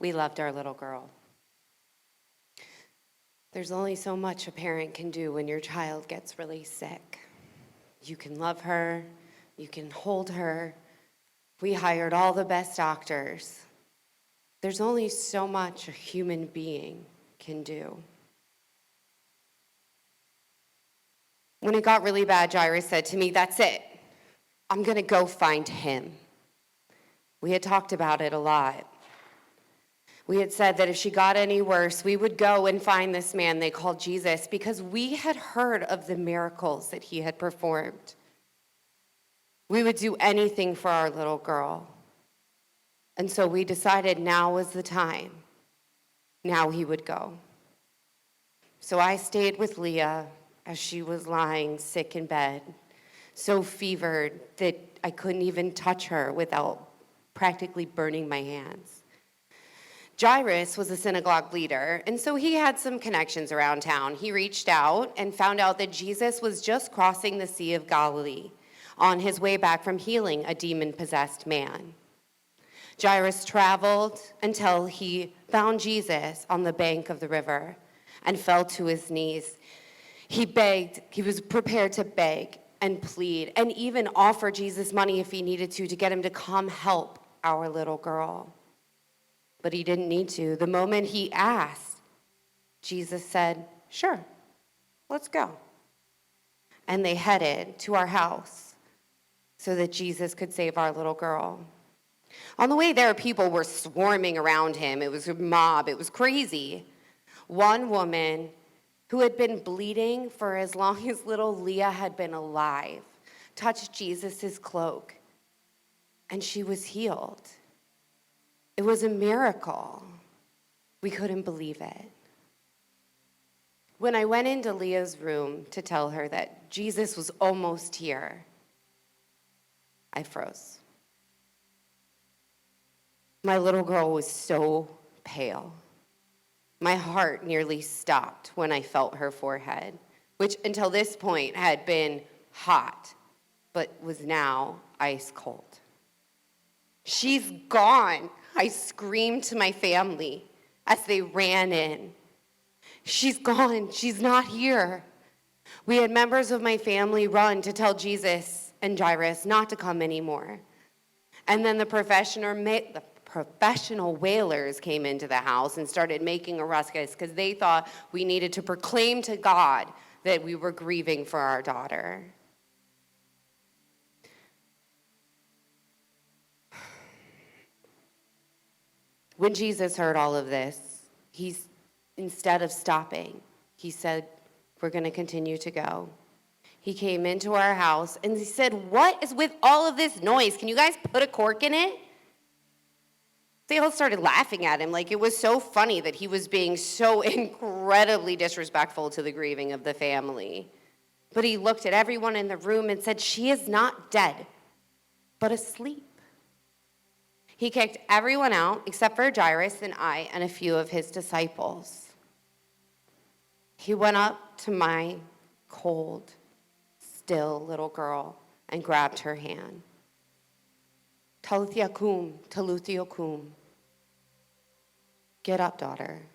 We loved our little girl. There's only so much a parent can do when your child gets really sick. You can love her, you can hold her. We hired all the best doctors. There's only so much a human being can do. When it got really bad, Jairus said to me, "That's it. I'm going to go find him." We had talked about it a lot. We had said that if she got any worse, we would go and find this man they called Jesus because we had heard of the miracles that he had performed. We would do anything for our little girl. And so we decided now was the time. Now he would go. So I stayed with Leah as she was lying sick in bed, so fevered that I couldn't even touch her without practically burning my hands. Jairus was a synagogue leader, and so he had some connections around town. He reached out and found out that Jesus was just crossing the Sea of Galilee on his way back from healing a demon-possessed man. Jairus traveled until he found Jesus on the bank of the river and fell to his knees. He begged, he was prepared to beg and plead and even offer Jesus money if he needed to get him to come help our little girl. But he didn't need to. The moment he asked, Jesus said, "Sure, let's go." And they headed to our house so that Jesus could save our little girl. On the way there, people were swarming around him. It was a mob. It was crazy. One woman who had been bleeding for as long as little Leah had been alive touched Jesus' cloak, and she was healed. It was a miracle. We couldn't believe it. When I went into Leah's room to tell her that Jesus was almost here, I froze. My little girl was so pale. My heart nearly stopped when I felt her forehead, which until this point had been hot, but was now ice cold. "She's gone," I screamed to my family as they ran in. "She's gone. She's not here." We had members of my family run to tell Jesus and Jairus not to come anymore. And then the professional wailers came into the house and started making a ruckus because they thought we needed to proclaim to God that we were grieving for our daughter. When Jesus heard all of this, instead of stopping, he said, "We're going to continue to go." He came into our house and he said, "What is with all of this noise? Can you guys put a cork in it?" They all started laughing at him like it was so funny that he was being so incredibly disrespectful to the grieving of the family. But he looked at everyone in the room and said, "She is not dead, but asleep." He kicked everyone out except for Jairus and I and a few of his disciples. He went up to my cold, still little girl and grabbed her hand. "Talitha kum, Talitha kum." Get up, daughter.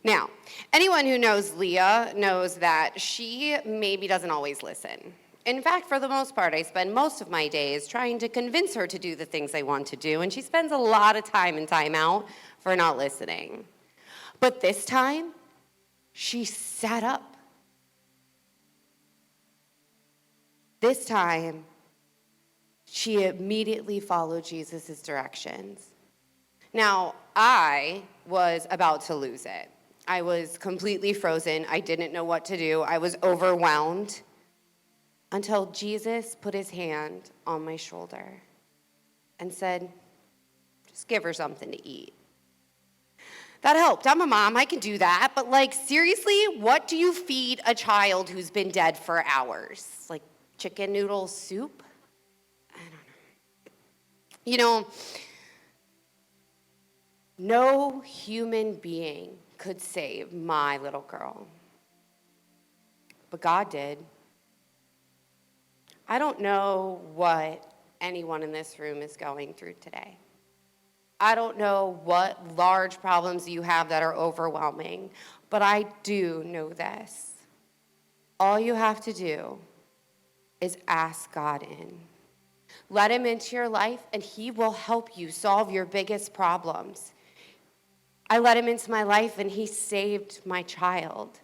Now, anyone who knows Leah knows that she maybe doesn't always listen. In fact, for the most part, I spend most of my days trying to convince her to do the things I want to do, and she spends a lot of time in time out for not listening. But this time, she sat up. This time, she immediately followed Jesus' directions. Now, I was about to lose it. I was completely frozen. I didn't know what to do. I was overwhelmed until Jesus put his hand on my shoulder and said, "Just give her something to eat." That helped. I'm a mom. I can do that. But seriously, what do you feed a child who's been dead for hours? Chicken noodle soup? I don't know. No human being could save my little girl. But God did. I don't know what anyone in this room is going through today. I don't know what large problems you have that are overwhelming, but I do know this. All you have to do is ask God in. Let him into your life, and he will help you solve your biggest problems. I let him into my life, and he saved my child,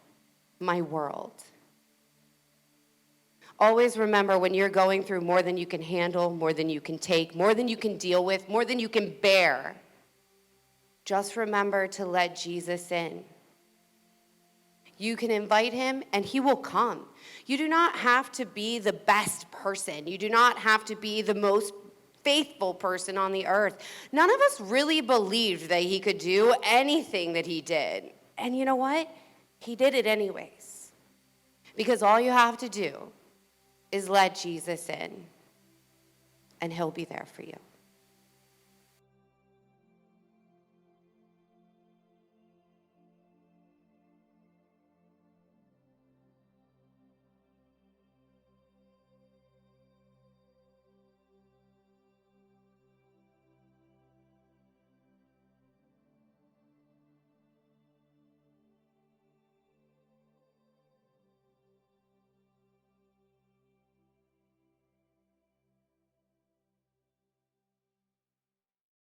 my world. Always remember, when you're going through more than you can handle, more than you can take, more than you can deal with, more than you can bear, just remember to let Jesus in. You can invite him, and he will come. You do not have to be the best person. You do not have to be the most faithful person on the earth. None of us really believed that he could do anything that he did. And you know what? He did it anyways. Because all you have to do is let Jesus in, and he'll be there for you.